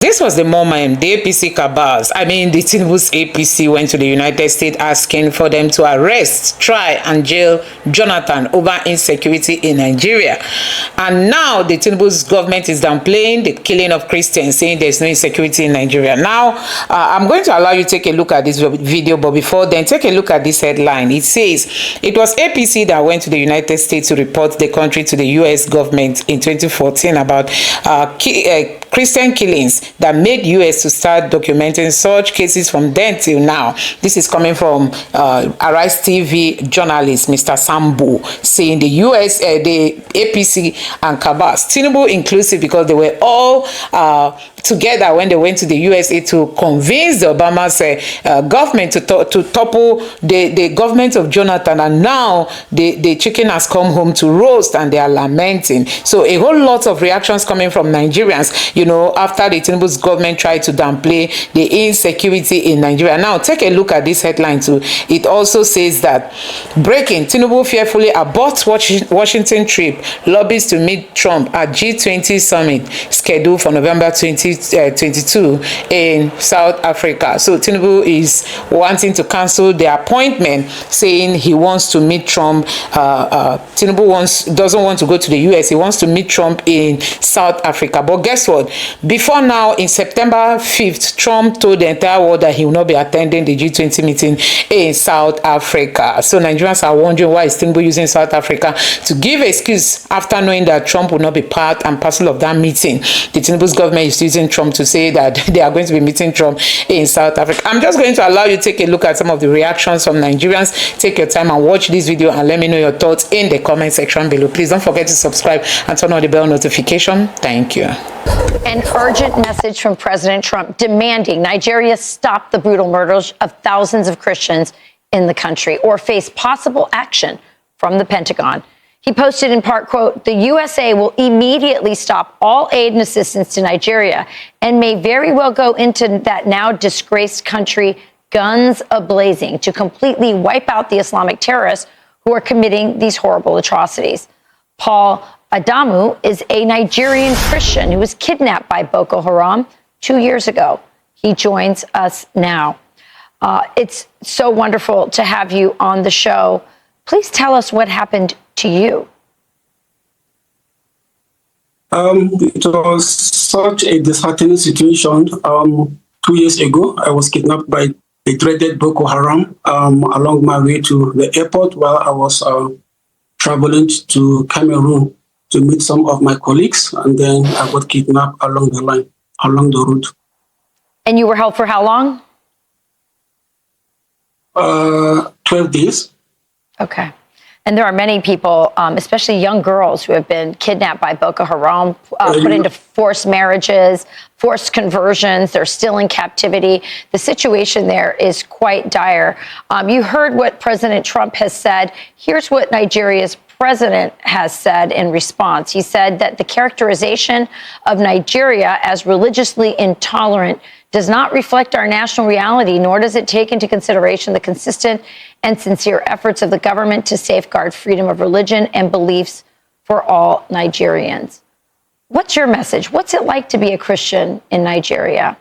This was the moment the APC cabals, the Tinubu's APC went to the United States asking for them to arrest, try and jail Jonathan over insecurity in Nigeria. And now the Tinubu's government is downplaying the killing of Christians, saying there's no insecurity in Nigeria. Now, I'm going to allow you to take a look at this video, but before then, take a look at this headline. It says, it was APC that went to the United States to report the country to the US government in 2014 about Christian killings that made US to start documenting such cases from then till now. This is coming from Arise TV journalist Mr. Sambo, saying the US, the APC and cabals, Tinubu inclusive, because they were all together when they went to the USA to convince the Obama's government to topple the government of Jonathan, and now the chicken has come home to roast and they are lamenting. So a whole lot of reactions coming from Nigerians, after the Tinubu's government tried to downplay the insecurity in Nigeria. Now take a look at this headline too. It also says that, breaking, Tinubu fearfully aborts Washington trip, lobbies to meet Trump at G20 summit scheduled for November 2022 in South Africa. So Tinubu is wanting to cancel the appointment, saying he wants to meet Trump. Tinubu doesn't want to go to the US. He wants to meet Trump in South Africa. But guess what? Before now, in September 5th, Trump told the entire world that he will not be attending the G20 meeting in South Africa. So Nigerians are wondering, why is Tinubu using South Africa to give excuse after knowing that Trump will not be part and parcel of that meeting? The Tinubu's government is using Trump to say that they are going to be meeting Trump in South Africa. I'm just going to allow you to take a look at some of the reactions from Nigerians. Take your time and watch this video and let me know your thoughts in the comment section below. Please don't forget to subscribe and turn on the bell notification. Thank you. An urgent message from President Trump demanding Nigeria stop the brutal murders of thousands of Christians in the country or face possible action from the Pentagon. He posted in part, quote, "The USA will immediately stop all aid and assistance to Nigeria and may very well go into that now disgraced country guns a-blazing to completely wipe out the Islamic terrorists who are committing these horrible atrocities." Paul Adamu is a Nigerian Christian who was kidnapped by Boko Haram 2 years ago. He joins us now. It's so wonderful to have you on the show. Please tell us what happened to you. It was such a disheartening situation. 2 years ago, I was kidnapped by the dreaded Boko Haram along my way to the airport while I was traveling to Cameroon to meet some of my colleagues, and then I got kidnapped along the line, along the route. And you were held for how long? 12 days. Okay. And there are many people, especially young girls, who have been kidnapped by Boko Haram, put into forced marriages, forced conversions. They're still in captivity. The situation there is quite dire. You heard what President Trump has said. Here's what Nigeria's president has said in response. He said that the characterization of Nigeria as religiously intolerant does not reflect our national reality, nor does it take into consideration the consistent and sincere efforts of the government to safeguard freedom of religion and beliefs for all Nigerians. What's your message? What's it like to be a Christian in Nigeria?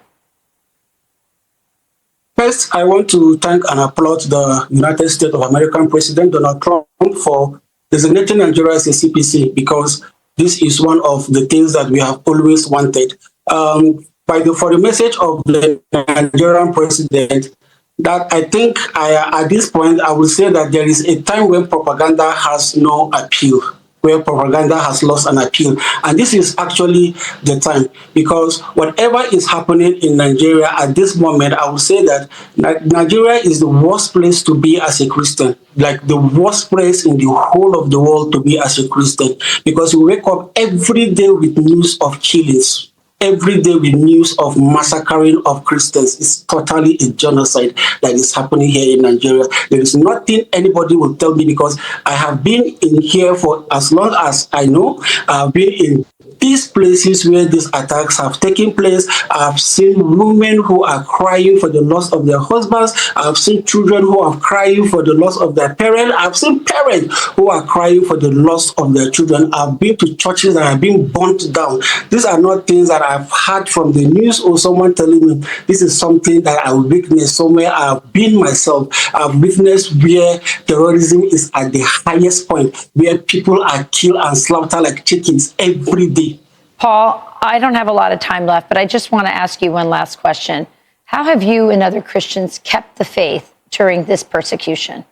First, I want to thank and applaud the United States of American President Donald Trump for designating Nigeria as a CPC, because this is one of the things that we have always wanted. For the message of the Nigerian president, that I think at this point, I will say that there is a time when propaganda has no appeal, where propaganda has lost an appeal. And this is actually the time, because whatever is happening in Nigeria at this moment, I will say that Nigeria is the worst place to be as a Christian, like the worst place in the whole of the world to be as a Christian, because you wake up every day with news of killings. Every day with news of massacring of Christians. Is totally a genocide that is happening here in Nigeria. There is nothing anybody will tell me, because I have been in here for as long as I know. I've been in these places where these attacks have taken place, I've seen women who are crying for the loss of their husbands. I've seen children who are crying for the loss of their parents. I've seen parents who are crying for the loss of their children. I've been to churches that have been burnt down. These are not things that I've heard from the news or someone telling me. This is something that I witnessed somewhere. I've been myself. I've witnessed where terrorism is at the highest point, where people are killed and slaughtered like chickens every day. Paul, I don't have a lot of time left, but I just want to ask you one last question. How have you and other Christians kept the faith during this persecution?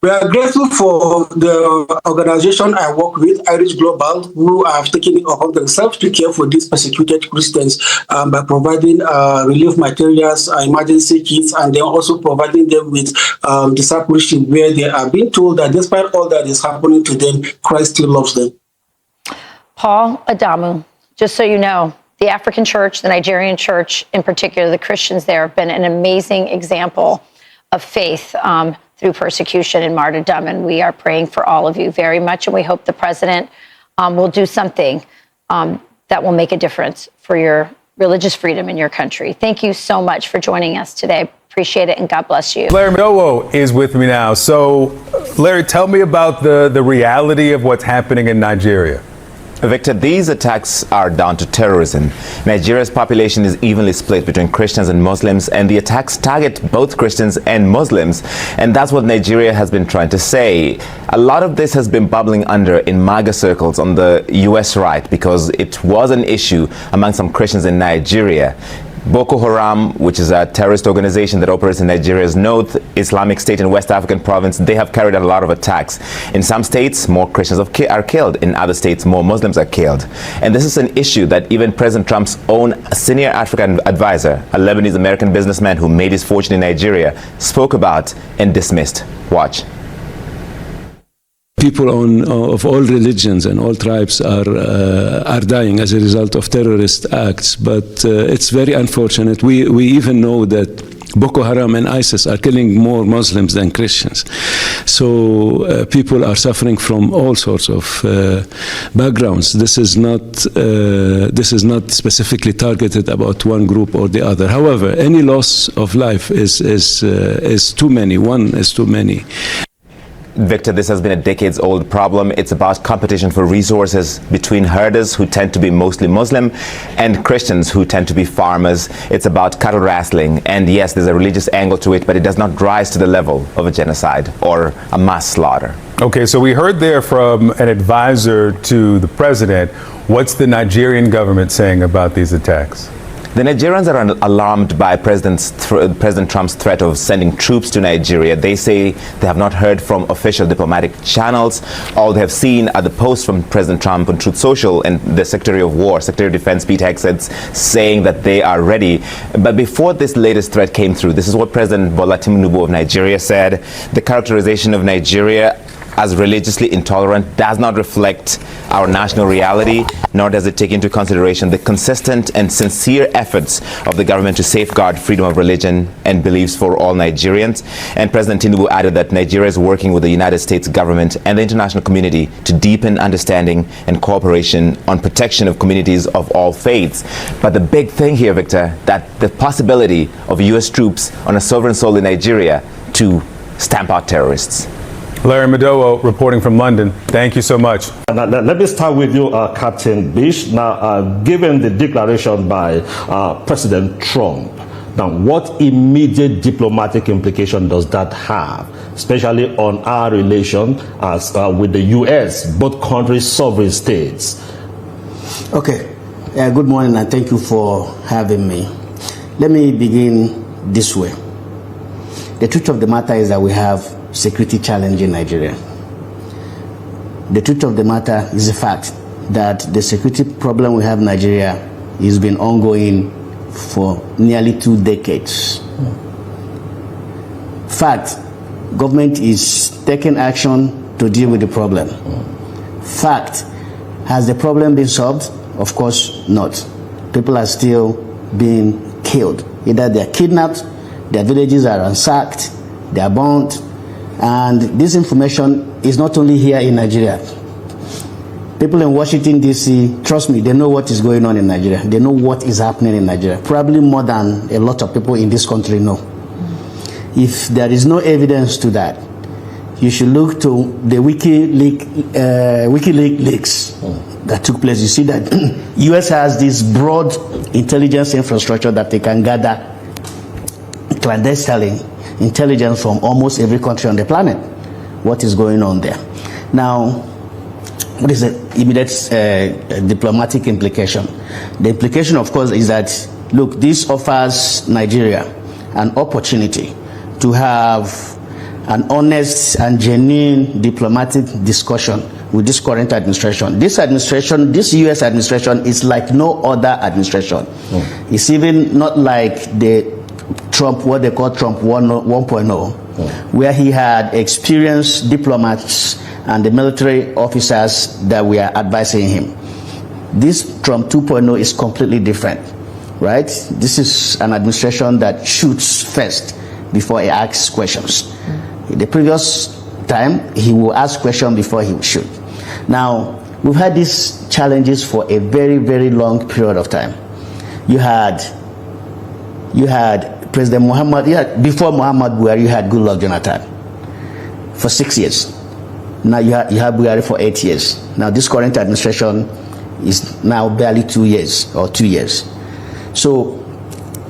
We are grateful for the organization I work with, Irish Global, who have taken it upon themselves to care for these persecuted Christians by providing relief materials, emergency kits, and then also providing them with discipleship, where they are being told that despite all that is happening to them, Christ still loves them. Paul Adamu, just so you know, the African church, the Nigerian church in particular, the Christians there have been an amazing example of faith through persecution and martyrdom. And we are praying for all of you very much. And we hope the president will do something that will make a difference for your religious freedom in your country. Thank you so much for joining us today. Appreciate it, and God bless you. Larry Madowo is with me now. So, Larry, tell me about the reality of what's happening in Nigeria. Victor, these attacks are down to terrorism. Nigeria's population is evenly split between Christians and Muslims, and the attacks target both Christians and Muslims. And that's what Nigeria has been trying to say. A lot of this has been bubbling under in MAGA circles on the U.S. right, because it was an issue among some Christians in Nigeria. Boko Haram, which is a terrorist organization that operates in Nigeria's North Islamic State and West African province, they have carried out a lot of attacks. In some states, more Christians are killed. In other states, more Muslims are killed. And this is an issue that even President Trump's own senior African advisor, a Lebanese-American businessman who made his fortune in Nigeria, spoke about and dismissed. Watch. People of all religions and all tribes are dying as a result of terrorist acts, but it's very unfortunate. We even know that Boko Haram and ISIS are killing more Muslims than Christians. So people are suffering from all sorts of backgrounds. This is not specifically targeted about one group or the other. However, any loss of life is too many. One is too many. Victor, this has been a decades-old problem. It's about competition for resources between herders, who tend to be mostly Muslim, and Christians, who tend to be farmers. It's about cattle wrestling. And yes, there's a religious angle to it, but it does not rise to the level of a genocide or a mass slaughter. Okay, so we heard there from an advisor to the president. What's the Nigerian government saying about these attacks? The Nigerians are alarmed by President Trump's threat of sending troops to Nigeria. They say they have not heard from official diplomatic channels. All they have seen are the posts from President Trump on Truth Social and the Secretary of War, Secretary of Defense Pete Hegseth, saying that they are ready. But before this latest threat came through, this is what President Bola Tinubu of Nigeria said. The characterization of Nigeria as religiously intolerant does not reflect our national reality, nor does it take into consideration the consistent and sincere efforts of the government to safeguard freedom of religion and beliefs for all Nigerians. And President Tinubu added that Nigeria is working with the United States government and the international community to deepen understanding and cooperation on protection of communities of all faiths. But the big thing here, Victor, that the possibility of U.S. troops on a sovereign soil in Nigeria to stamp out terrorists. Larry Madowo reporting from London. Thank you so much. Let me start with you, Captain Bish. Now, given the declaration by President Trump, now what immediate diplomatic implication does that have, especially on our relation with the U.S., both countries, sovereign states? Okay. Good morning, and thank you for having me. Let me begin this way. The truth of the matter is that we have security challenge in Nigeria. The truth of the matter is the fact that the security problem we have in Nigeria has been ongoing for nearly 2 decades. Fact, government is taking action to deal with the problem. Fact, has the problem been solved? Of course not. People are still being killed. Either they are kidnapped, their villages are ransacked, they are burnt. And this information is not only here in Nigeria. People in Washington, D.C., trust me, they know what is going on in Nigeria. They know what is happening in Nigeria, probably more than a lot of people in this country know. If there is no evidence to that, you should look to the WikiLeaks leaks that took place. You see that U.S. has this broad intelligence infrastructure that they can gather clandestinely intelligence from almost every country on the planet. What is going on there? Now, what is the immediate diplomatic implication? The implication, of course, is that, look, this offers Nigeria an opportunity to have an honest and genuine diplomatic discussion with this current administration. This administration, this U.S. administration, is like no other administration. It's even not like the Trump, what they call Trump 1.0, where he had experienced diplomats and the military officers that were advising him. This Trump 2.0 is completely different, right? This is an administration that shoots first before he asks questions. The previous time, he will ask questions before he will shoot. Now, we've had these challenges for a very, very long period of time. You had President Muhammad, before Muhammad Buhari, you had Goodluck Jonathan for 6 years. Now you have Buhari for 8 years. Now this current administration is now barely 2 years or 2 years. So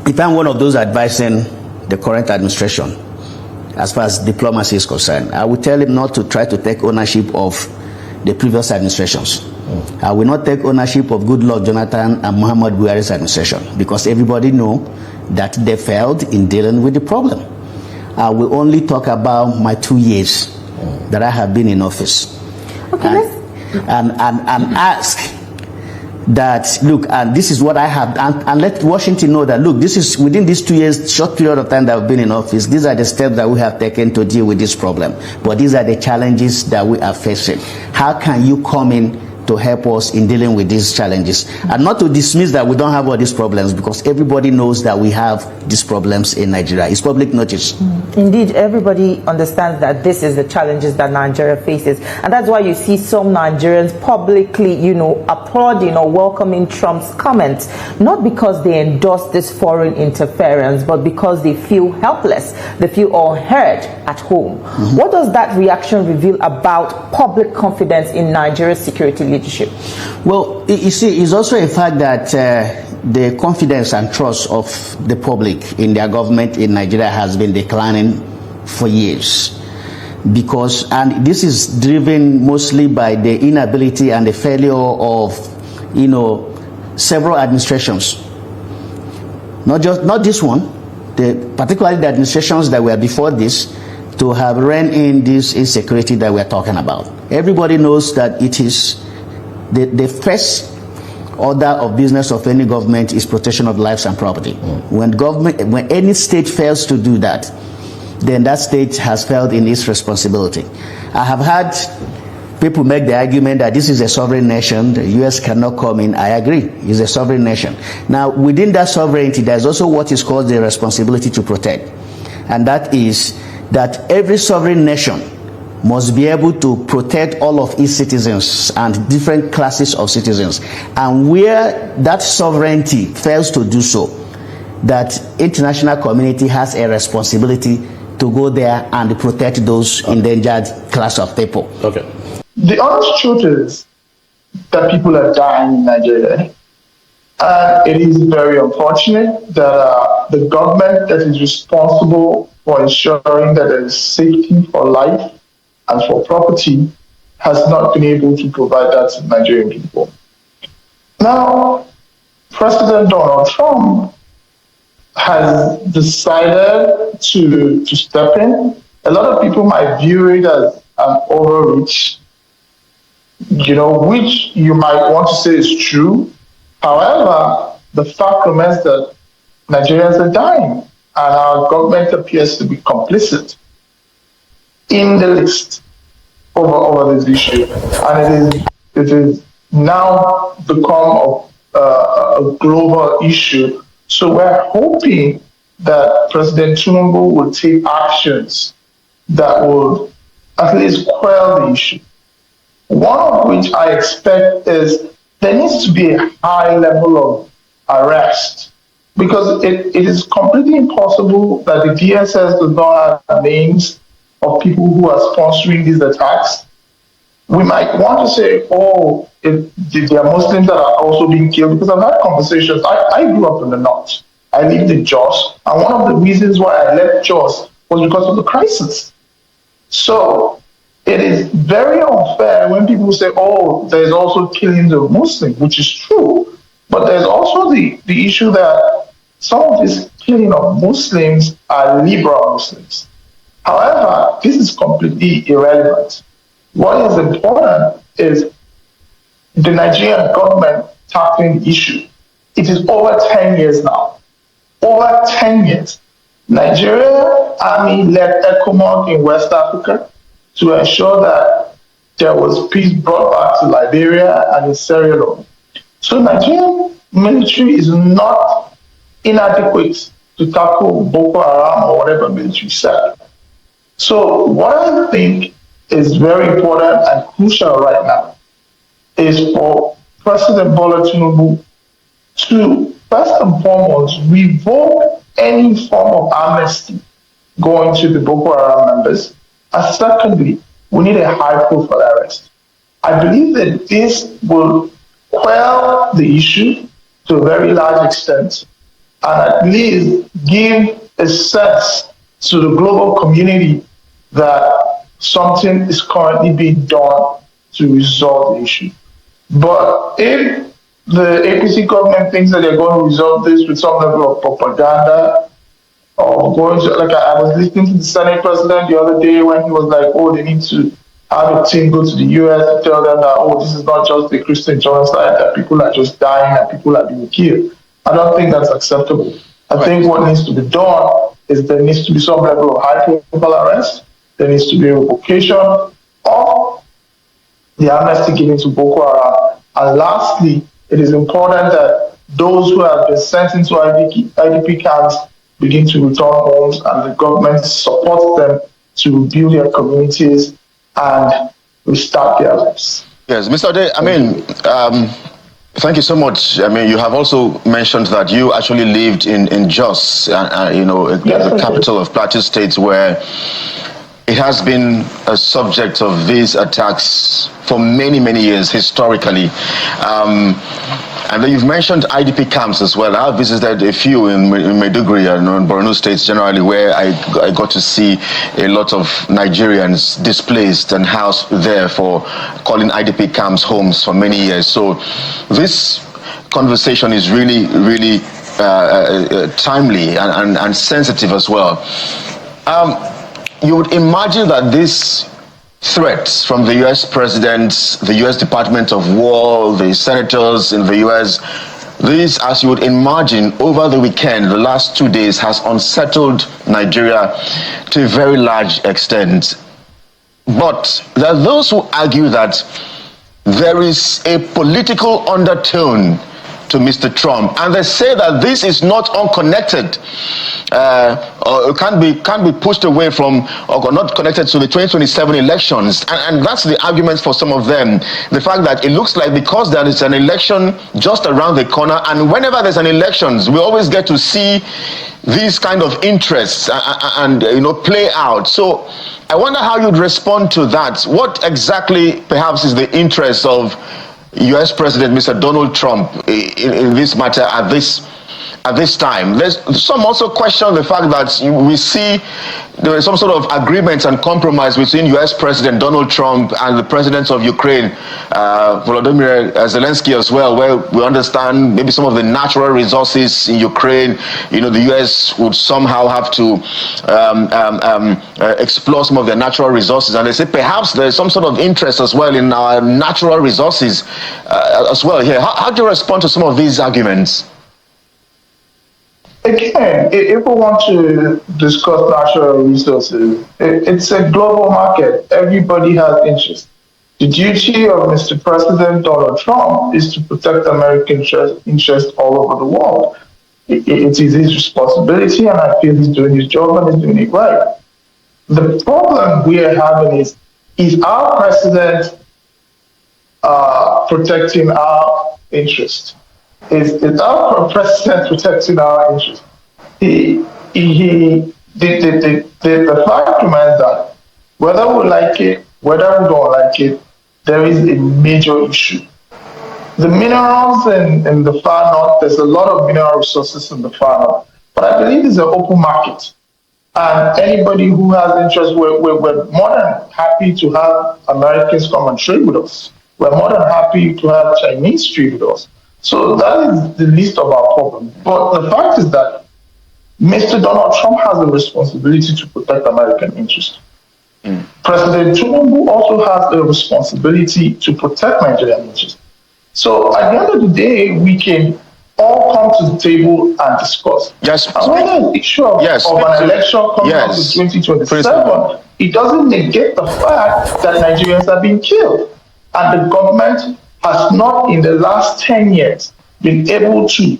if I'm one of those advising the current administration, as far as diplomacy is concerned, I would tell him not to try to take ownership of the previous administrations. I will not take ownership of Goodluck Jonathan and Muhammad Buhari's administration, because everybody know that they failed in dealing with the problem. I will only talk about my 2 years that I have been in office. Okay, and ask that, look, and this is what I have, and let Washington know that, look, this is within these 2 years, short period of time that I've been in office, these are the steps that we have taken to deal with this problem. But these are the challenges that we are facing. How can you come in to help us in dealing with these challenges? And not to dismiss that we don't have all these problems, because everybody knows that we have these problems in Nigeria. It's public notice. Indeed, everybody understands that this is the challenges that Nigeria faces. And that's why you see some Nigerians publicly, applauding or welcoming Trump's comments, not because they endorse this foreign interference, but because they feel helpless, they feel unheard at home. What does that reaction reveal about public confidence in Nigeria's security leadership? Well, you see, it's also a fact that the confidence and trust of the public in their government in Nigeria has been declining for years. And this is driven mostly by the inability and the failure of, several administrations. Not this one, particularly the administrations that were before this, to have run in this insecurity that we're talking about. Everybody knows that it is the first order of business of any government is protection of lives and property. When any state fails to do that, then that state has failed in its responsibility. I have had people make the argument that this is a sovereign nation, the U.S. cannot come in. I agree, it's a sovereign nation. Now, within that sovereignty, there's also what is called the responsibility to protect. And that is that every sovereign nation must be able to protect all of its citizens and different classes of citizens. And where that sovereignty fails to do so, that international community has a responsibility to go there and protect those endangered class of people. Okay. The honest truth is that people are dying in Nigeria. And it is very unfortunate that the government that is responsible for ensuring that there is safety for life and for property has not been able to provide that to Nigerian people. Now, President Donald Trump has decided to step in. A lot of people might view it as an overreach, which you might want to say is true. However, the fact remains that Nigerians are dying, and our government appears to be complicit in the list over this issue. And it is now become a global issue. So we're hoping that President Tinubu will take actions that will at least quell the issue. One of which I expect is there needs to be a high level of arrest, because it is completely impossible that the DSS does not have names of people who are sponsoring these attacks. We might want to say, oh, there are Muslims that are also being killed, because I've had conversations. I grew up in the north. I lived in Jos, and one of the reasons why I left Jos was because of the crisis. So it is very unfair when people say, oh, there's also killings of Muslims, which is true. But there's also the issue that some of this killing of Muslims are liberal Muslims. However, this is completely irrelevant. What is important is the Nigerian government tackling the issue. It is over 10 years now. Over 10 years. Nigeria Army led ECOMOG in West Africa to ensure that there was peace brought back to Liberia and in Sierra Leone. So Nigerian military is not inadequate to tackle Boko Haram or whatever military said. So what I think is very important and crucial right now is for President Bola Tinubu to first and foremost revoke any form of amnesty going to the Boko Haram members. And secondly, we need a high-profile arrest. I believe that this will quell the issue to a very large extent and at least give a sense to the global community that something is currently being done to resolve the issue. But if the APC government thinks that they're going to resolve this with some level of propaganda, or going to, like I was listening to the Senate president the other day when he was like, oh, they need to have a team go to the US to tell them that, oh, this is not just a Christian genocide, that people are just dying and people are being killed. I don't think that's acceptable. I think what needs to be done is there needs to be some level of high-profile arrest. There needs to be a revocation of the amnesty given to Boko Haram. And lastly, it is important that those who have been sent into IDP camps begin to return homes, and the government supports them to rebuild their communities and restart their lives. Yes, Mr. Ode, I mean, thank you so much. I mean, you have also mentioned that you actually lived in Jos, the capital of Plateau State, where it has been a subject of these attacks for many, many years, historically. And then you've mentioned IDP camps as well. I've visited a few in Maiduguri and in Borno states generally, where I got to see a lot of Nigerians displaced and housed there for calling IDP camps homes for many years. So this conversation is really, really timely and sensitive as well. You would imagine that this threats from the U.S. President, the U.S. Department of War, the senators in the U.S., this, as you would imagine, over the weekend, the last 2 days, has unsettled Nigeria to a very large extent. But there are those who argue that there is a political undertone to Mr. Trump, and they say that this is not unconnected, or can't be pushed away from, or not connected to the 2027 elections, and that's the argument for some of them. The fact that it looks like because there is an election just around the corner, and whenever there's an election, we always get to see these kind of interests and play out. So I wonder how you'd respond to that. What exactly, perhaps, is the interest of U.S. President Mr. Donald Trump in this matter at this time? There's some also question the fact that we see there is some sort of agreement and compromise between U.S. President Donald Trump and the president of Ukraine, Volodymyr Zelensky, as well, where we understand maybe some of the natural resources in Ukraine, the U.S. would somehow have to explore some of their natural resources, and they say perhaps there's some sort of interest as well in our natural resources as well here. How do you respond to some of these arguments? Again, if we want to discuss natural resources, it's a global market. Everybody has interest. The duty of Mr. President Donald Trump is to protect American interests all over the world. It is his responsibility, and I feel he's doing his job and he's doing it right. The problem we are having is our president protecting our interest? Is our president protecting our interest? The fact remains that whether we like it, whether we don't like it, there is a major issue. The minerals in the far north, there's a lot of mineral resources in the far north, but I believe it's an open market. And anybody who has interest, we're more than happy to have Americans come and trade with us. We're more than happy to have Chinese trade with us. So that is the least of our problem. But the fact is that Mr. Donald Trump has a responsibility to protect American interests. President Tinubu also has a responsibility to protect Nigerian interests. So at the end of the day, we can all come to the table and discuss. Yes. And when there's an issue of an election coming up to 2027, it doesn't negate the fact that Nigerians are being killed. And the government has not, in the last 10 years, been able to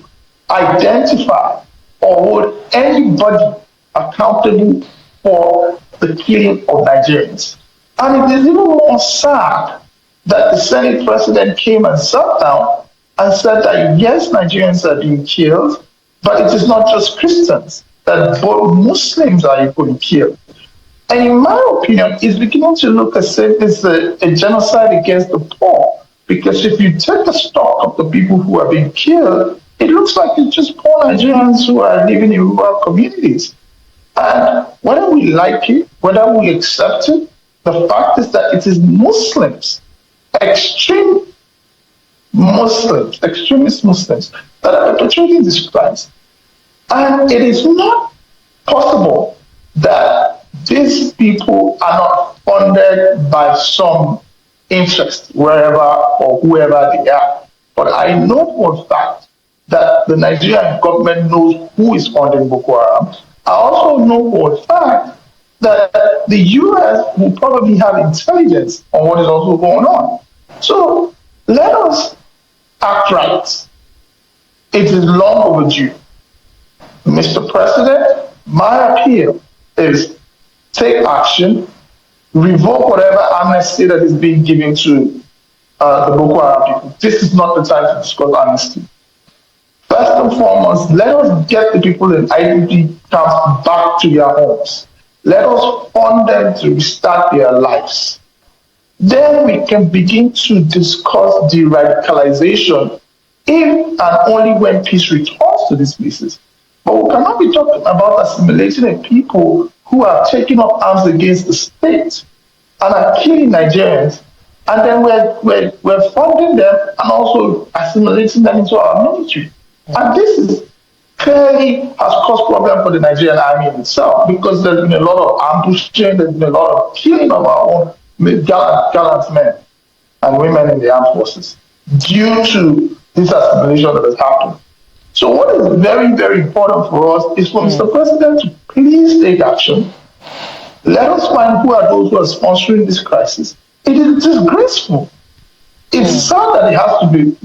identify or hold anybody accountable for the killing of Nigerians. And it is even more sad that the Senate president came and sat down and said that yes, Nigerians are being killed, but it is not just Christians, that both Muslims are equally killed. And in my opinion, it's beginning to look as if it's a genocide against the poor. Because if you take the stock of the people who are being killed, it looks like it's just poor Nigerians who are living in rural communities. And whether we like it, whether we accept it, the fact is that it is Muslims, extremist Muslims, that are perpetrating these crimes. And it is not possible that these people are not funded by some interest, wherever or whoever they are. But I know for a fact that the Nigerian government knows who is funding Boko Haram. I also know for a fact that the US will probably have intelligence on what is also going on. So let us act right. It is long overdue. Mr. President, my appeal is take action, revoke whatever amnesty that is being given to the Boko Haram people. This is not the time to discuss amnesty. First and foremost, let us get the people in IDP camps back to their homes. Let us fund them to restart their lives. Then we can begin to discuss de-radicalization if and only when peace returns to these places. But we cannot be talking about assimilating a people who are taking up arms against the state and are killing Nigerians, and then we're funding them and also assimilating them into our military. And this is clearly has caused problem for the Nigerian army in itself, because there's been a lot of ambushing, there's been a lot of killing of our own gallant men and women in the armed forces due to this assimilation that has happened. So what is very, very important for us is for Mr. President to please take action. Let us find who are those who are sponsoring this crisis. It is disgraceful. It's sad that it has to be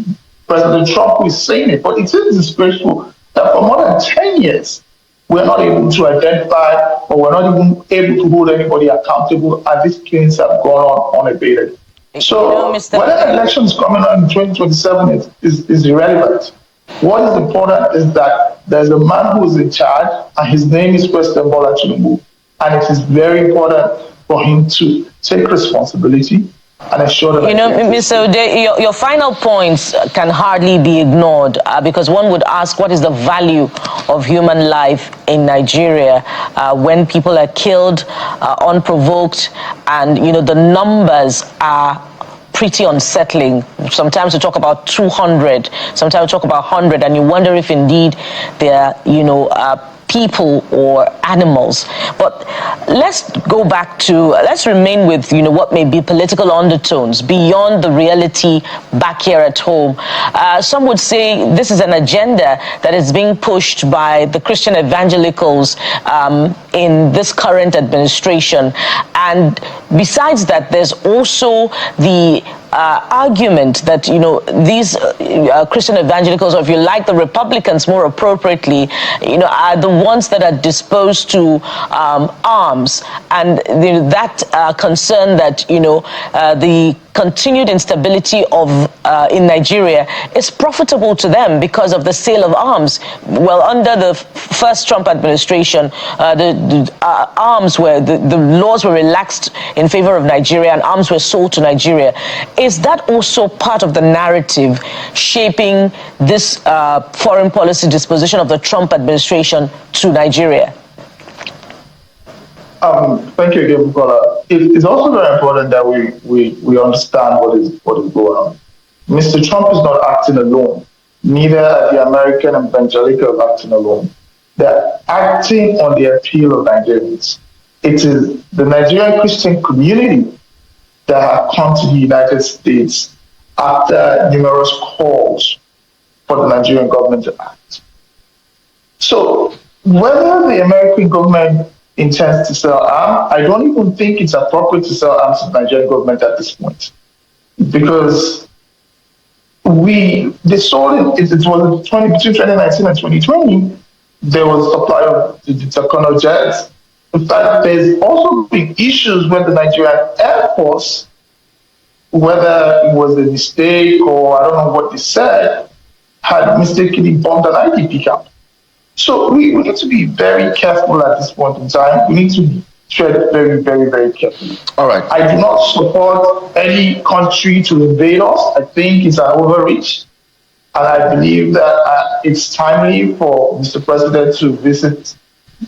President Trump who is saying it, but it is disgraceful that for more than 10 years, we're not able to identify or we're not even able to hold anybody accountable, and these killings have gone on unabated. So whether the election is coming on in 2027 is irrelevant. What is important is that there's a man who is in charge, and his name is President Bola Tinubu. And it is very important for him to take responsibility and ensure that... Mr. Ode, your final points can hardly be ignored because one would ask, what is the value of human life in Nigeria when people are killed unprovoked, and, the numbers are pretty unsettling. Sometimes we talk about 200, sometimes we talk about 100, and you wonder if indeed they're, people or animals. But let's go back to, let's remain with, what may be political undertones beyond the reality back here at home. Some would say this is an agenda that is being pushed by the Christian evangelicals in this current administration. And besides that, there's also the argument that, these Christian evangelicals, or if you like, the Republicans more appropriately, are the ones that are disposed to arms, and that concern that, the continued instability of in Nigeria is profitable to them because of the sale of arms. Well, under the first Trump administration, the laws were relaxed in favor of Nigeria and arms were sold to Nigeria. Is that also part of the narrative shaping this foreign policy disposition of the Trump administration to Nigeria? Thank you again, Bukola. It's also very important that we understand what is going on. Mr. Trump is not acting alone. Neither are the American evangelicals acting alone. They're acting on the appeal of Nigerians. It is the Nigerian Christian community that have come to the United States after numerous calls for the Nigerian government to act. So whether the American government intends to sell arms, I don't even think it's appropriate to sell arms to the Nigerian government at this point. Because they sold it was between 2019 and 2020, there was a supply of the Tucano jets. In fact, there's also big issues with the Nigerian Air Force, whether it was a mistake or I don't know what they said, had mistakenly bombed an IDP camp. So we need to be very careful at this point in time. We need to tread very, very, very carefully. All right. I do not support any country to invade us. I think it's an overreach. And I believe that it's timely for Mr. President to visit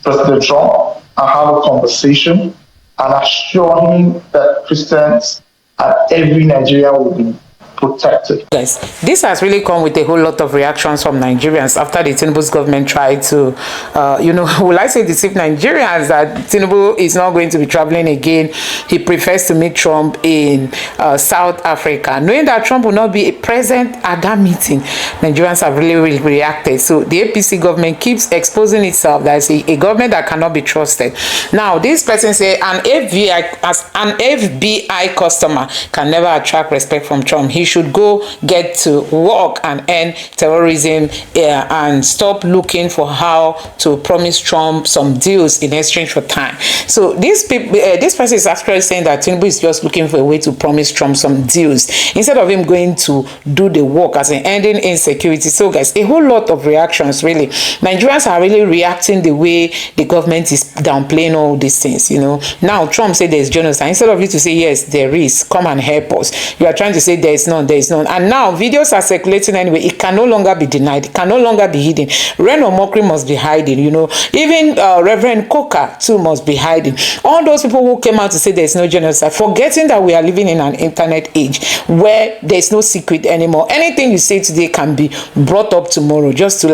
President Trump and have a conversation and assure him that Christians and every Nigerian will be protected. Yes, this has really come with a whole lot of reactions from Nigerians after the Tinubu's government tried to, will I say deceive Nigerians that Tinubu is not going to be traveling again. He prefers to meet Trump in South Africa. Knowing that Trump will not be present at that meeting, Nigerians have really reacted. So the APC government keeps exposing itself as a government that cannot be trusted. Now, this person say an FBI customer can never attract respect from Trump. He should go get to work and end terrorism and stop looking for how to promise Trump some deals in exchange for time. So this person is actually saying that Tinubu is just looking for a way to promise Trump some deals instead of him going to do the work as in ending insecurity. So guys, a whole lot of reactions really. Nigerians are really reacting the way the government is downplaying all these things, Now Trump said there's genocide. Instead of you to say yes, there is, come and help us, you are trying to say there is none. And now videos are circulating anyway. It can no longer be denied. It can no longer be hidden. Reno Mokri must be hiding, Even Reverend Coker too must be hiding. All those people who came out to say there's no genocide, forgetting that we are living in an internet age where there's no secret anymore. Anything you say today can be brought up tomorrow just to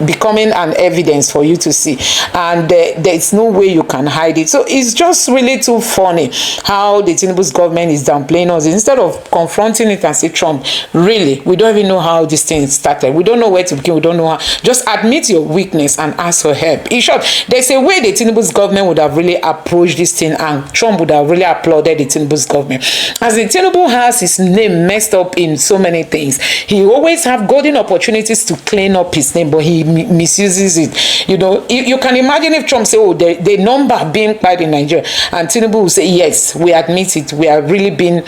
becoming an evidence for you to see, and there's no way you can hide it. So it's just really too funny how the Tinubu's government is downplaying us instead of confronting it and say, Trump, really, we don't even know how this thing started. We don't know where to begin. We don't know how. Just admit your weakness and ask for help. In short, there's a way the Tinubu's government would have really approached this thing, and Trump would have really applauded the Tinubu's government. As the Tinubu has his name messed up in so many things, he always have golden opportunities to clean up his name, but he misuses it. You can imagine if Trump say, oh, the number being quite in Nigeria, and Tinubu will say, yes, we admit it, we are really being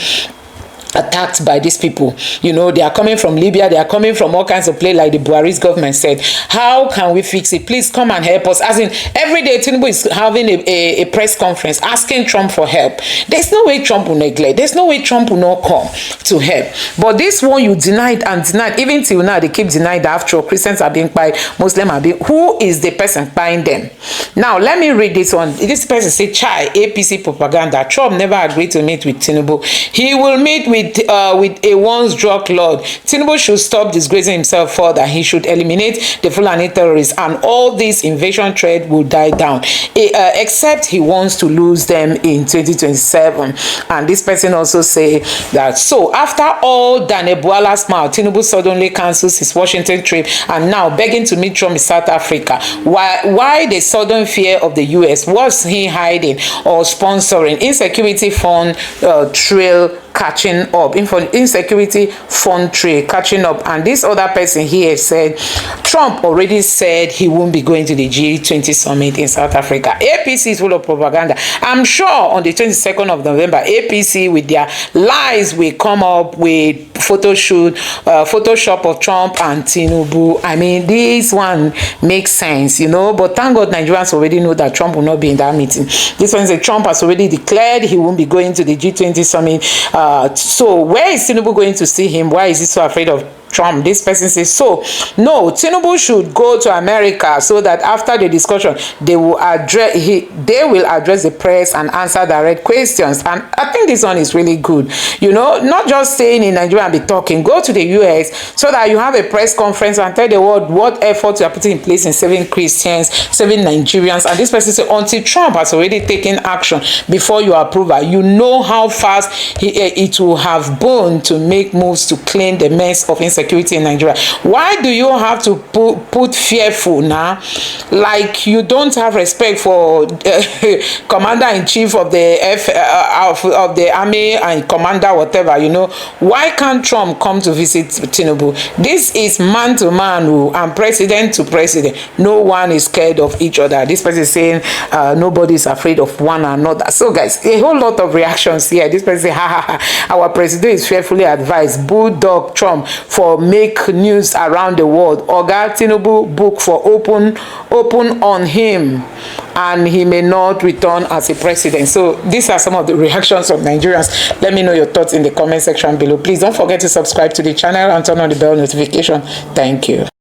attacked by these people. They are coming from Libya, they are coming from all kinds of places, like the Buhari's government said. How can we fix it? Please come and help us. As in, every day Tinubu is having a press conference asking Trump for help. There's no way Trump will neglect. There's no way Trump will not come to help. But this one you denied and denied. Even till now, they keep denying that after all, Christians are being quiet, Muslims are being. Who is the person buying them? Now, let me read this one. This person say, Chai, APC propaganda. Trump never agreed to meet with Tinubu. He will meet with a once drug lord. Tinubu should stop disgracing himself further. He should eliminate the Fulani terrorists, and all this invasion threat will die down, except he wants to lose them in 2027. And this person also say that, so after all Dane Buala's mouth, Tinubu suddenly cancels his Washington trip and now begging to meet Trump in South Africa. Why the sudden fear of the US? Was he hiding or sponsoring insecurity fund trail catching up. Insecurity fund trade catching up. And this other person here said Trump already said he won't be going to the G20 summit in South Africa. APC is full of propaganda. I'm sure on the 22nd of November, APC with their lies will come up with Photoshop of Trump and Tinubu. I mean, this one makes sense, you know, but thank God Nigerians already know that Trump will not be in that meeting. This one says Trump has already declared he won't be going to the G20 summit. So where is Tinubu going to see him? Why is he so afraid of Trump? This person says so. No, Tinubu should go to America so that after the discussion they will address the press and answer direct questions. And I think this one is really good, you know, not just staying in Nigeria and be talking. Go to the US so that you have a press conference and tell the world what efforts you are putting in place in saving Christians, saving Nigerians. And this person says until Trump has already taken action before your approval, you know how fast it will have burned to make moves to clean the mess of insecurity in Nigeria. Why do you have to put fearful now? Like you don't have respect for commander-in-chief of the army and commander whatever, you know. Why can't Trump come to visit Tinubu? This is man to man and president to president. No one is scared of each other. This person is saying nobody is afraid of one another. So guys, a whole lot of reactions here. This person say, ha ha ha, our president is fearfully advised. Bulldog Trump for make news around the world. Oga Tinubu book for open on him, and he may not return as a president. So these are some of the reactions of Nigerians. Let me know your thoughts in the comment section below. Please don't forget to subscribe to the channel and turn on the bell notification. Thank you.